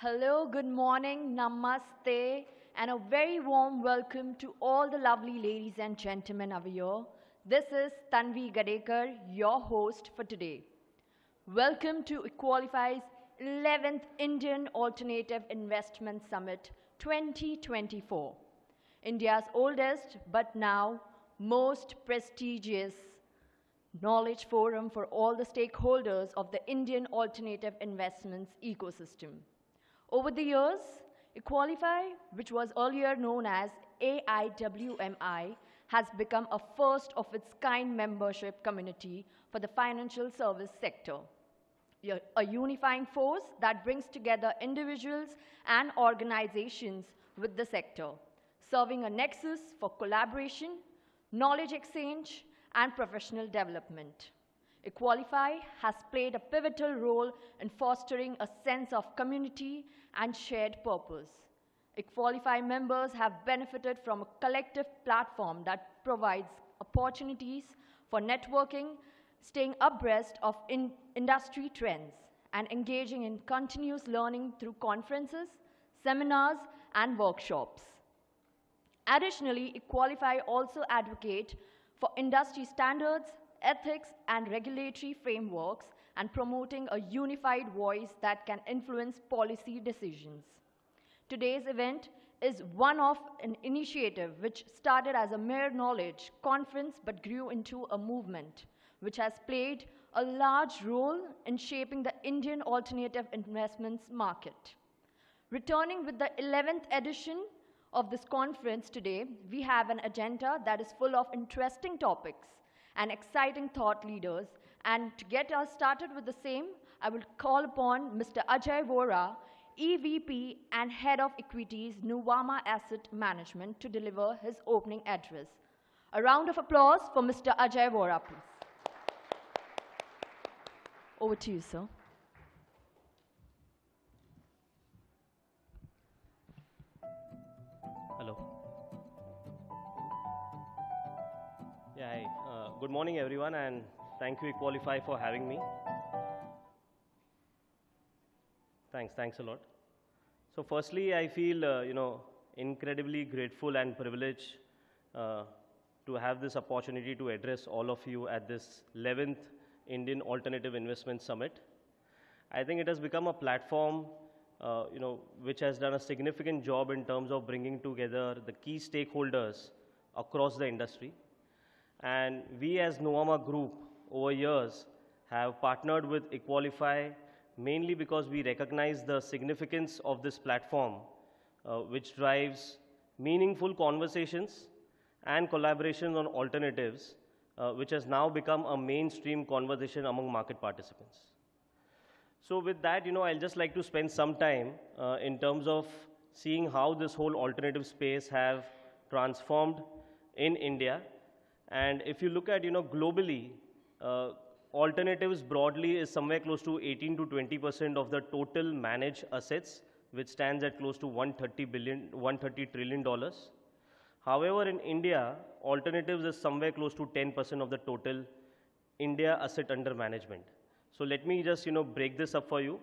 Hello, good morning, namaste, and a very warm welcome to all the lovely ladies and gentlemen over here. This is Tanvi Gadekar, your host for today. Welcome to Equalify's 11th Indian Alternative Investment Summit 2024, India's oldest but now most prestigious knowledge forum for all the stakeholders of the Indian alternative investments ecosystem. Over the years, Equalify, which was earlier known as AIWMI, has become a first of its kind membership community for the financial service sector, a unifying force that brings together individuals and organizations with the sector, serving a nexus for collaboration, knowledge exchange, and professional development. Equalify has played a pivotal role in fostering a sense of community and shared purpose. Equalify members have benefited from a collective platform that provides opportunities for networking, staying abreast of industry trends, and engaging in continuous learning through conferences, seminars, and workshops. Additionally, Equalify also advocate for industry standards, ethics, and regulatory frameworks, and promoting a unified voice that can influence policy decisions. Today's event is one of an initiative which started as a mere knowledge conference but grew into a movement, which has played a large role in shaping the Indian alternative investments market. Returning with the 11th edition of this conference today, we have an agenda that is full of interesting topics and exciting thought leaders. And to get us started with the same, I will call upon Mr. Ajay Vora, EVP and Head of Equities, Nuvama Asset Management, to deliver his opening address. A round of applause for Mr. Ajay Vora, please. Over to you, sir. Hello. Yeah, hi. Good morning, everyone, and thank you, Equalify, for having me. Thanks a lot. So, firstly, I feel, incredibly grateful and privileged to have this opportunity to address all of you at this 11th Indian Alternative Investment Summit. I think it has become a platform which has done a significant job in terms of bringing together the key stakeholders across the industry. And we as Nuvama Group over years have partnered with Equalify mainly because we recognize the significance of this platform, which drives meaningful conversations and collaborations on alternatives, which has now become a mainstream conversation among market participants. So with that, I'll just like to spend some time in terms of seeing how this whole alternative space have transformed in India. And if you look at, globally, alternatives broadly is somewhere close to 18 to 20% of the total managed assets, which stands at close to $130 trillion. However, in India, alternatives is somewhere close to 10% of the total India asset under management. So let me just, break this up for you.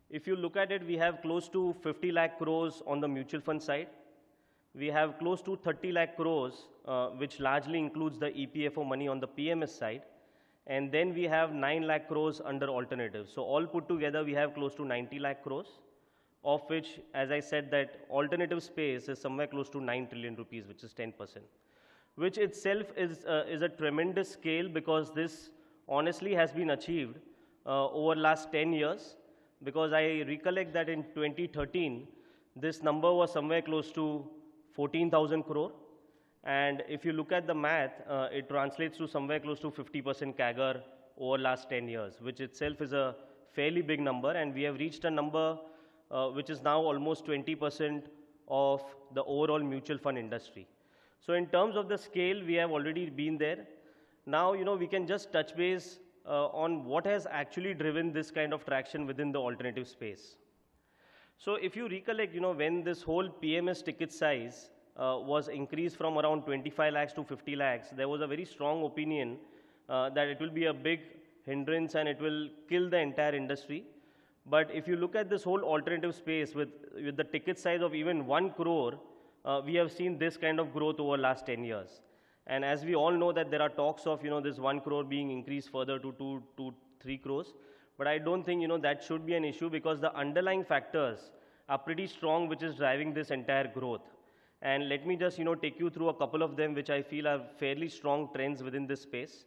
If you look at it, we have close to 50 lakh crores on the mutual fund side. We have close to 30 lakh crores, which largely includes the EPFO money on the PMS side. And then we have 9 lakh crores under alternatives. So all put together, we have close to 90 lakh crores, of which, as I said, that alternative space is somewhere close to 9 trillion rupees, which is 10%, which itself is a tremendous scale because this honestly has been achieved over last 10 years. Because I recollect that in 2013, this number was somewhere close to 14,000 crore. And if you look at the math, it translates to somewhere close to 50% CAGR over last 10 years, which itself is a fairly big number. And we have reached a number which is now almost 20% of the overall mutual fund industry. So in terms of the scale, we have already been there. Now, we can just touch base on what has actually driven this kind of traction within the alternative space. So if you recollect, when this whole PMS ticket size was increased from around 25 lakhs to 50 lakhs, there was a very strong opinion that it will be a big hindrance and it will kill the entire industry. But if you look at this whole alternative space with the ticket size of even 1 crore, we have seen this kind of growth over last 10 years. And as we all know that there are talks of, this 1 crore being increased further to 2 to 3 crores. But I don't think, that should be an issue because the underlying factors are pretty strong, which is driving this entire growth. And let me just, take you through a couple of them, which I feel are fairly strong trends within this space.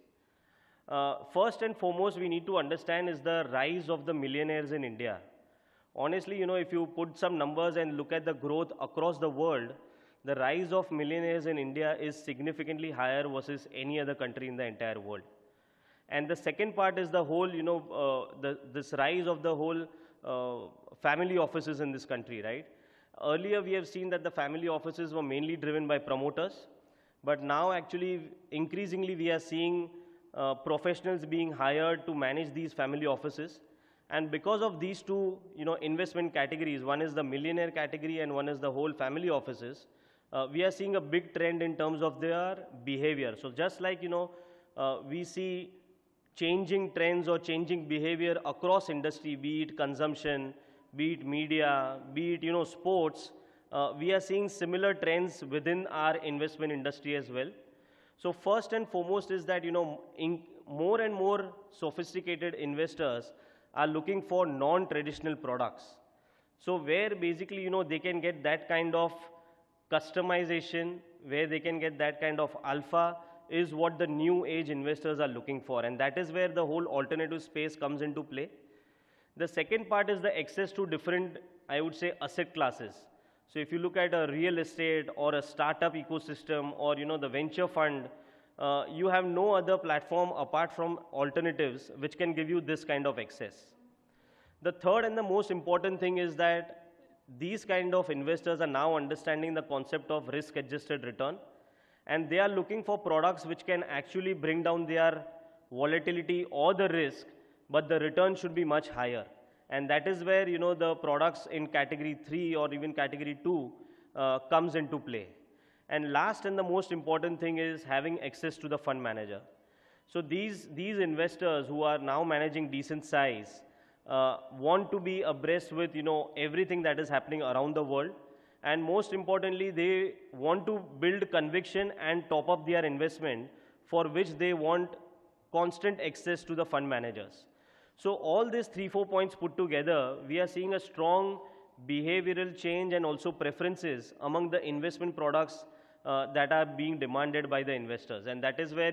First and foremost, we need to understand is the rise of the millionaires in India. Honestly, if you put some numbers and look at the growth across the world, the rise of millionaires in India is significantly higher versus any other country in the entire world. And the second part is the whole, this rise of the whole family offices in this country, right? Earlier, we have seen that the family offices were mainly driven by promoters, but now actually, increasingly, we are seeing professionals being hired to manage these family offices. And because of these two, investment categories, one is the millionaire category and one is the whole family offices, we are seeing a big trend in terms of their behavior. So just like, we see changing trends or changing behavior across industry, be it consumption, be it media, be it, sports, we are seeing similar trends within our investment industry as well. So first and foremost is that, more and more sophisticated investors are looking for non-traditional products. So where basically, they can get that kind of customization, where they can get that kind of alpha is what the new age investors are looking for. And that is where the whole alternative space comes into play. The second part is the access to different, I would say, asset classes. So if you look at a real estate or a startup ecosystem or, the venture fund, you have no other platform apart from alternatives which can give you this kind of access. The third and the most important thing is that these kind of investors are now understanding the concept of risk-adjusted return, and they are looking for products which can actually bring down their volatility or the risk, but the return should be much higher. And that is where, the products in category 3 or even category 2 comes into play. And last and the most important thing is having access to the fund manager. So these investors who are now managing decent size want to be abreast with, everything that is happening around the world. And most importantly, they want to build conviction and top up their investment, for which they want constant access to the fund managers. So all these 3-4 points put together, we are seeing a strong behavioral change and also preferences among the investment products that are being demanded by the investors. And that is where,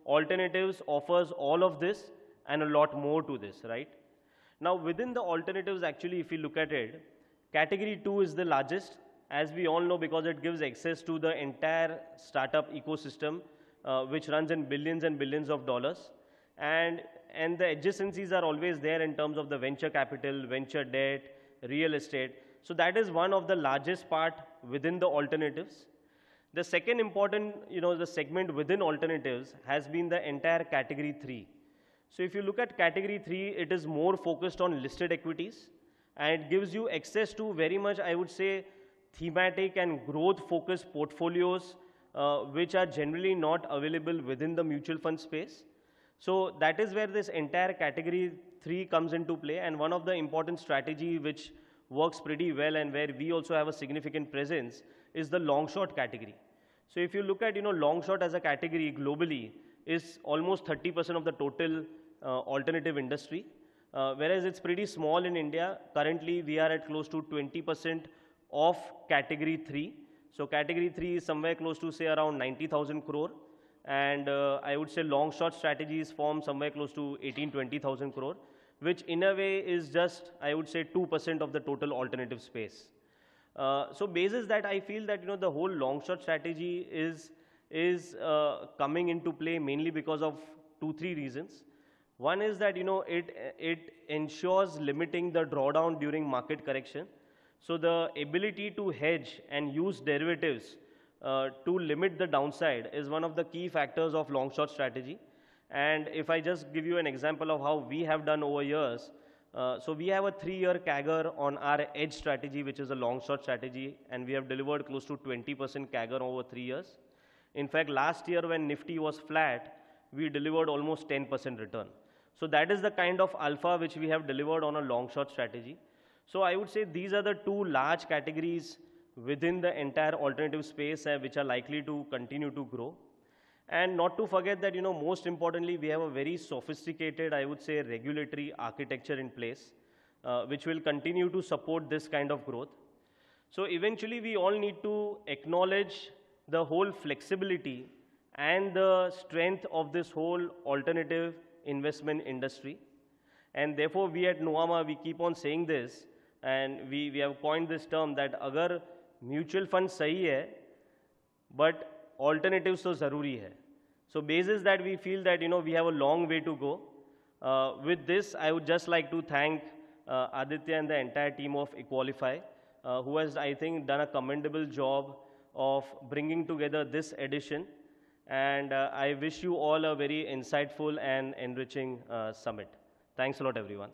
alternatives offers all of this and a lot more to this, right? Now, within the alternatives, actually, if you look at it, category 2 is the largest, as we all know, because it gives access to the entire startup ecosystem, which runs in billions and billions of dollars. And the adjacencies are always there in terms of the venture capital, venture debt, real estate. So that is one of the largest part within the alternatives. The second important, the segment within alternatives has been the entire category 3. So if you look at category 3, it is more focused on listed equities, and it gives you access to very much, I would say, thematic and growth-focused portfolios, which are generally not available within the mutual fund space. So that is where this entire category 3 comes into play, and one of the important strategy which works pretty well and where we also have a significant presence is the long-short category. So if you look at, long-short as a category globally is almost 30% of the total alternative industry, whereas it's pretty small in India. Currently, we are at close to 20% of category 3. So category 3 is somewhere close to, say, around 90,000 crore. And I would say long-short strategies form somewhere close to 18-20,000 crore, which in a way is just, I would say, 2% of the total alternative space. So basis that, I feel that, the whole long-short strategy is coming into play mainly because of 2-3 reasons. One is that, it ensures limiting the drawdown during market correction. So the ability to hedge and use derivatives to limit the downside is one of the key factors of long-short strategy. And if I just give you an example of how we have done over years, so we have a 3-year CAGR on our edge strategy, which is a long-short strategy, and we have delivered close to 20% CAGR over 3 years. In fact, last year when Nifty was flat, we delivered almost 10% return. So that is the kind of alpha which we have delivered on a long short strategy. So I would say these are the two large categories within the entire alternative space which are likely to continue to grow. And not to forget that, most importantly, we have a very sophisticated, I would say, regulatory architecture in place, which will continue to support this kind of growth. So eventually, we all need to acknowledge the whole flexibility and the strength of this whole alternative investment industry. And therefore, we at Nuvama, we keep on saying this, and we have coined this term that agar mutual fund sahi hai, but alternatives so zaruri hai. So basis that we feel that, we have a long way to go. With this, I would just like to thank Aditya and the entire team of Equalify, who has, I think, done a commendable job of bringing together this edition. And I wish you all a very insightful and enriching summit. Thanks a lot, everyone.